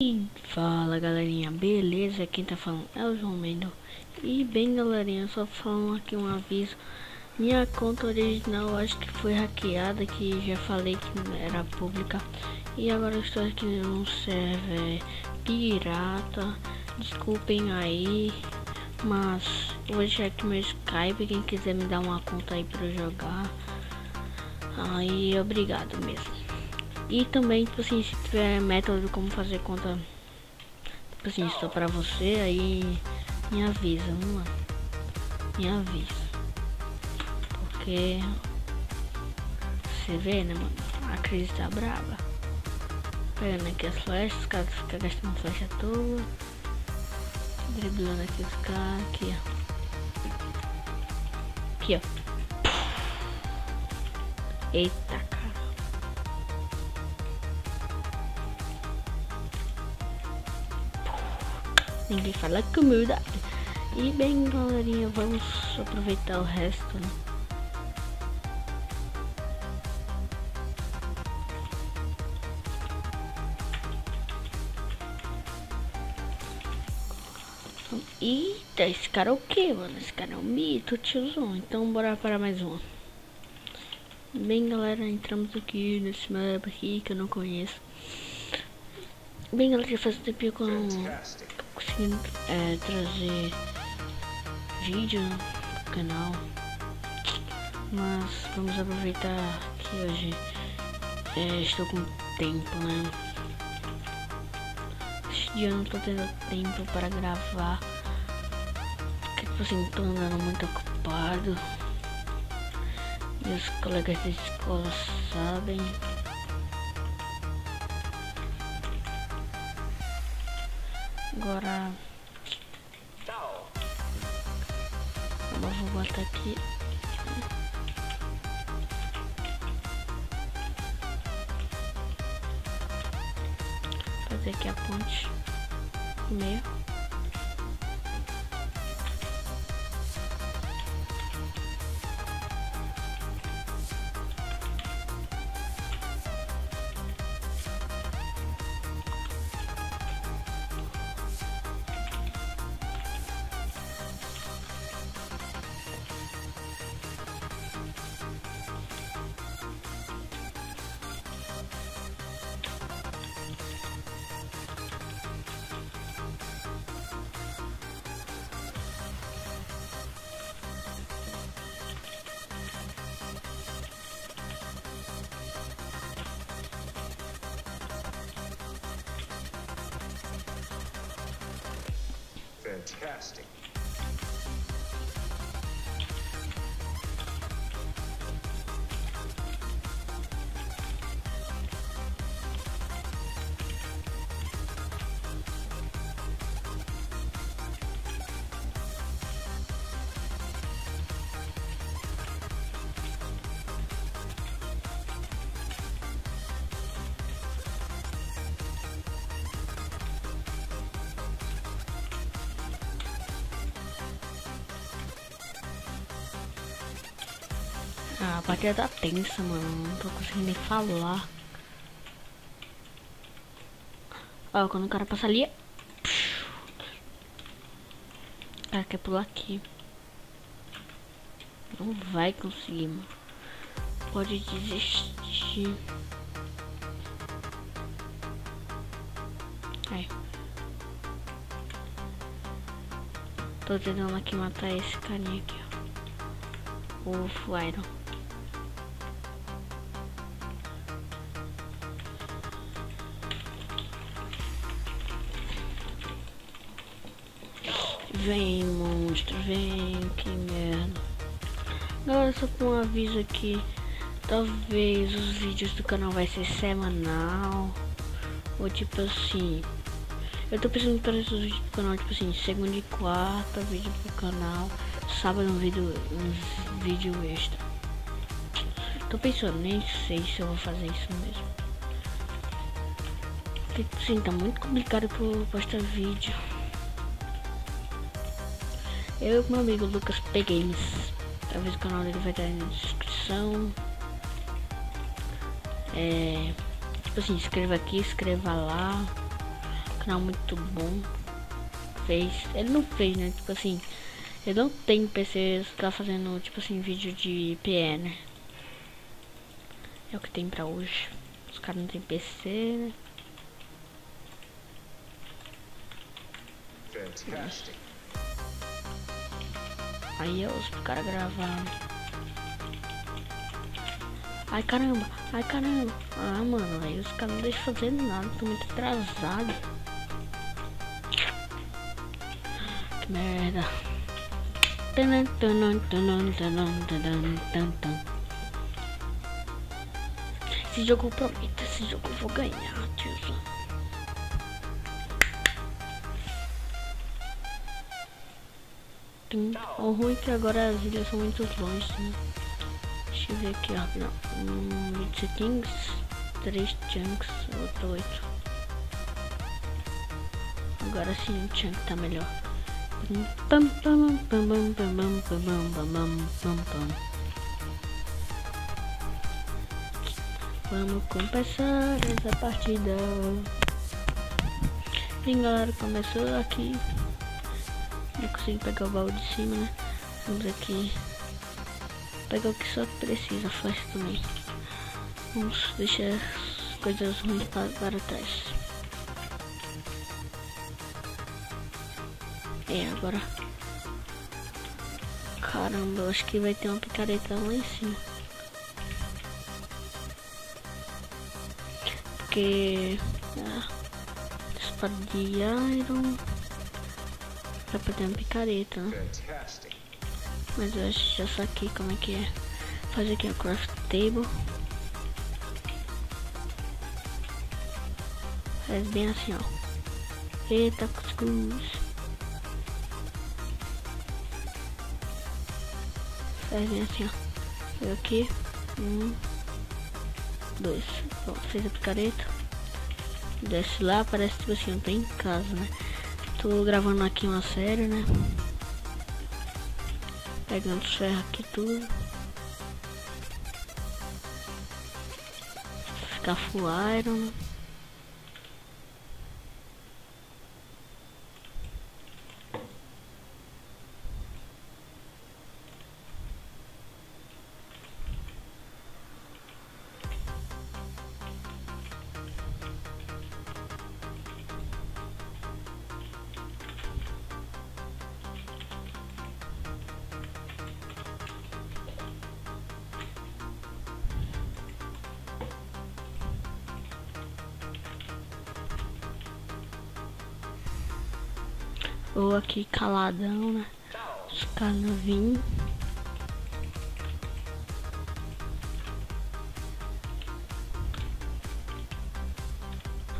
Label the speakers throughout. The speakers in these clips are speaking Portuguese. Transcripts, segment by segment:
Speaker 1: E fala galerinha, beleza? Quem tá falando é o João Mendel. E bem galerinha, só falando aqui um aviso. Minha conta original acho que foi hackeada, que já falei que era pública. E agora eu estou aqui num server pirata. Desculpem aí, mas eu vou deixar aqui meu Skype, quem quiser me dar uma conta aí pra eu jogar. Aí obrigado mesmo. E também, tipo assim, se tiver método como fazer conta, tipo assim, só pra você, aí me avisa, mano. Me avisa. Porque você vê, né, mano? A crise tá brava. Pegando aqui as flechas, os caras ficam gastando flecha à toa. Driblando aqui os caras, aqui, ó. Aqui, ó. Eita, cara. Ninguém fala com humildade. E bem galerinha, vamos aproveitar o resto, né? Eita, esse cara é o que, mano? Esse cara é um mito, tiozão. Então bora para mais uma. Bem galera, entramos aqui nesse mapa aqui que eu não conheço. Bem galera, já faz um tempinho que eu não consegui trazer vídeo no canal. Mas vamos aproveitar que hoje estou com tempo, né? Esse dia eu não tô tendo tempo para gravar. Porque tipo assim, tô andando muito ocupado. Meus colegas da escola sabem. Agora eu vou botar aqui. Fazer aqui a ponte no meio.
Speaker 2: Fantastic.
Speaker 1: A partida tá tensa, mano. Não tô conseguindo nem falar. Ó, quando o cara passa ali. O cara quer pular aqui. Não vai conseguir, mano. Pode desistir. Aí. Tô tentando aqui matar esse carinha aqui, ó. O Flyron. Vem, monstro, vem, que merda. Galera, só com um aviso aqui. Talvez os vídeos do canal vai ser semanal. Ou tipo assim. Eu tô pensando em trazer os vídeos pro canal, tipo assim, segunda e quarta, vídeo pro canal. Sábado um vídeo extra. Tô pensando, nem sei se eu vou fazer isso mesmo. Porque assim, tá muito complicado pra eu postar vídeo. Eu e meu amigo Lucas P Games. Talvez o canal dele vai estar na descrição. Tipo assim, escreva aqui, escreva lá. canal muito bom. Ele não fez, né? Tipo assim, ele não tem PC, tá fazendo, tipo assim, vídeo de PE, né? É o que tem pra hoje. Os caras não tem PC, né?
Speaker 2: Fantastic.
Speaker 1: Aí eu uso pro cara gravar. Ai caramba, ai caramba. Ah, mano, aí os caras não deixam fazer nada, tô muito atrasado. Que merda. Esse jogo eu prometo, esse jogo eu vou ganhar, tiozão. O ruim é que agora as ilhas são muito longe, né? Deixa eu ver aqui, ó. 20 Kings, 3 Chunks, outro 8. Agora sim o Chunk tá melhor. Vamos começar essa partida. Sim, galera, começou aqui. Não consigo pegar o baú de cima, né? Vamos aqui. Pegar o que só precisa, flash também. Vamos deixar as coisas ruins para trás. Agora. Caramba, eu acho que vai ter uma picareta lá em cima. Porque espada de iron dá pra ter uma picareta, né? Mas eu acho que já saquei como é que é. Fazer aqui o craft table. Faz bem assim, ó. Eita, cuscuz. Faz bem assim, ó. Foi aqui. 1, 2. Pronto, fez a picareta. Desce lá, parece tipo assim, eu tô em casa, né? Tô gravando aqui uma série, né? Pegando ferro aqui tudo. Ficar full iron. Ou aqui caladão, né? Os caras não vêm.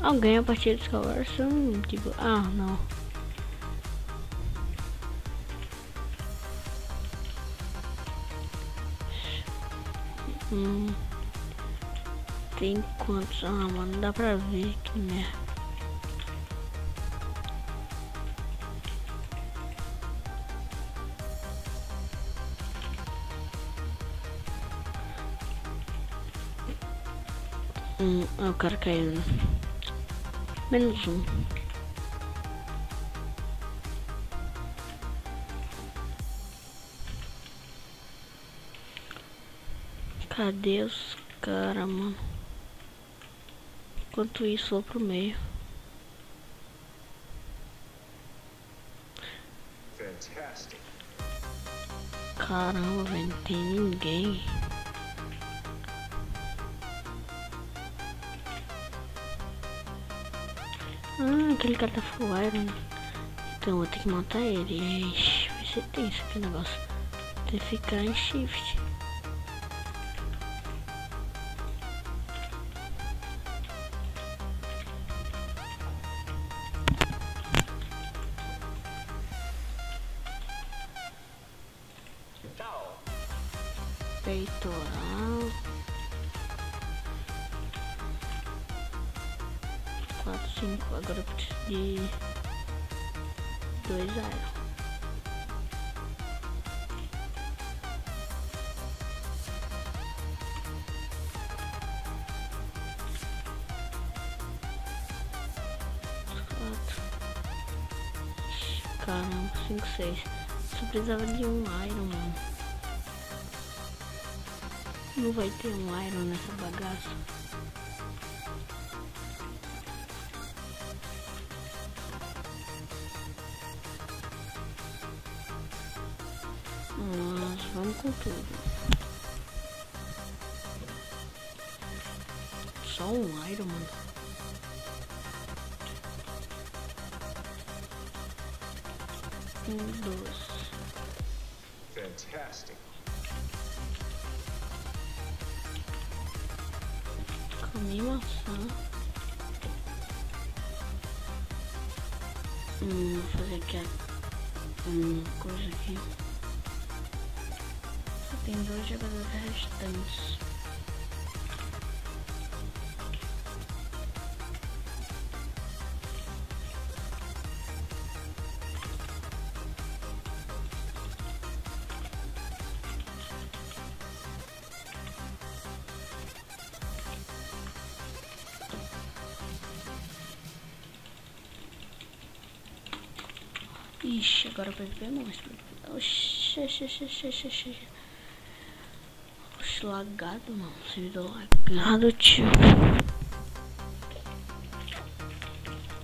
Speaker 1: Alguém a partir dessa conversa, tipo, ah, não. Tem quantos? Ah, mano, não dá pra ver, que merda. O cara caiu. Menos um. Cadê os caras, mano? Enquanto isso, vou pro meio. Caramba, velho, não tem ninguém. Aquele cara tá full iron. Então eu vou ter que matar ele. Ixi, vai ser tenso aquele negócio. Tem que ficar em shift. Peitoral. 4, 5. Agora eu preciso de 2 iron. Caramba, 5, 6. Só precisava de um Iron, mano. Não vai ter um Iron nessa bagaça. Mas vamos com tudo. Só um Iron, mano. Um, dois.
Speaker 2: Fantastic.
Speaker 1: Comi maçã. Vou fazer aqui uma coisa aqui. Só tem 2 jogadores restantes. Ixi, agora vai ver monstro. Oxi. Oxi, lagado, mano. Servidor lagado, tio.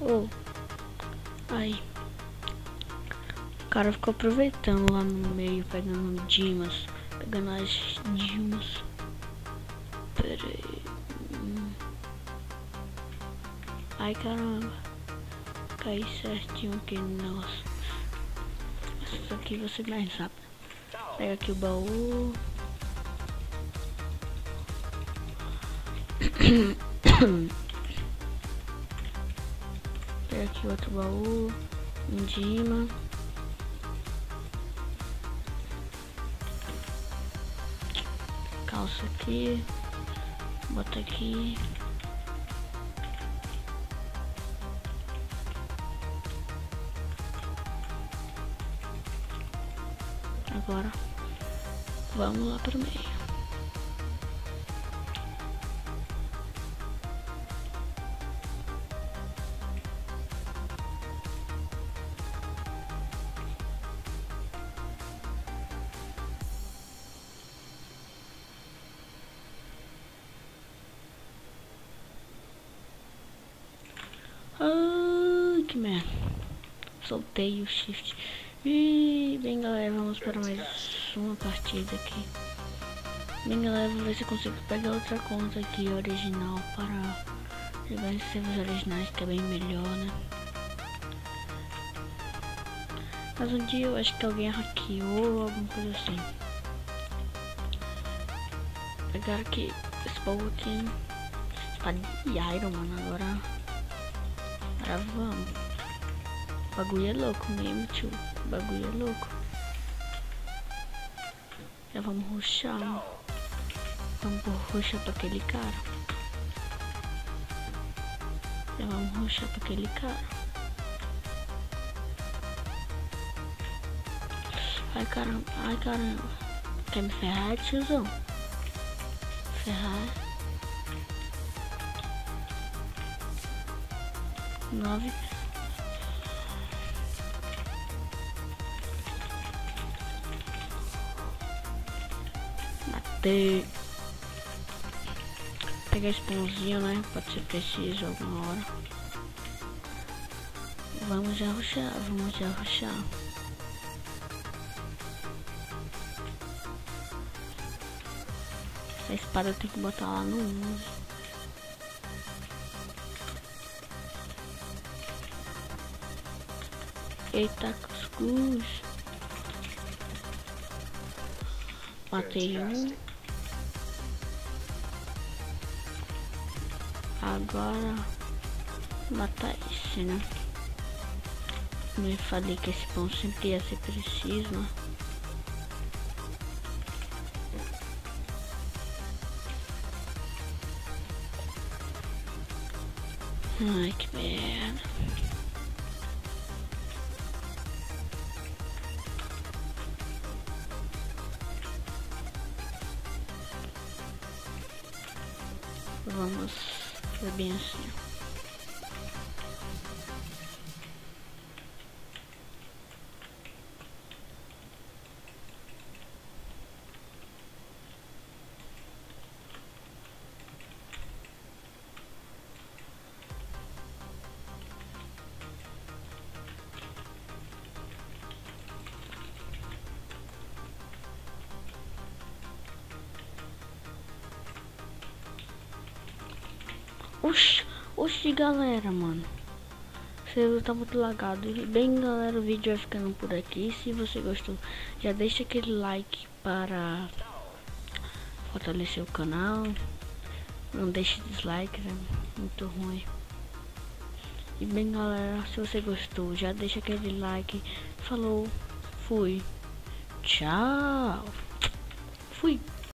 Speaker 1: Oh. Aí. O cara ficou aproveitando lá no meio, pegando Dimas. Pegando as Dimas. Pera aí. Ai, caramba. Caí certinho aqui no negócio. Isso aqui vai ser mais rápido. Pega aqui o baú. Pega aqui outro baú. Um Dima. Calça aqui. Bota aqui. Agora vamos lá pro meio. Ai, que merda. Soltei o shift. E bem, galera, vamos para mais uma partida aqui. Bem, galera, vou ver se eu consigo pegar outra conta aqui original para jogar em servers originais, que é bem melhor, né? Mas um dia eu acho que alguém hackeou ou alguma coisa assim. Pegar aqui esse baú aqui. Tá de Iron, mano. Agora vamos. O bagulho é louco mesmo, tio. O bagulho é louco. Já vamos rushar. Vamos rushar pra aquele cara. Já vamos rushar pra aquele cara. Ai, caramba. Ai, caramba. Quer me ferrar, tiozão? Ferrar. 9. Matei. Pegar esse pãozinho, né? Pode ser preciso alguma hora. Vamos já rushar, vamos já rushar. Essa espada eu tenho que botar lá no 11. Eita, cuscuz. Matei um. Agora matar esse, né? Eu falei que esse pão sempre ia ser preciso, né? Ai, que merda. Vamos ver bem assim. Oxi, galera, mano. O servidor tá muito lagado. E bem, galera, o vídeo vai ficando por aqui. Se você gostou, já deixa aquele like para fortalecer o canal. Não deixe dislike, é muito ruim. E bem, galera, se você gostou, já deixa aquele like. Falou, fui, tchau, fui.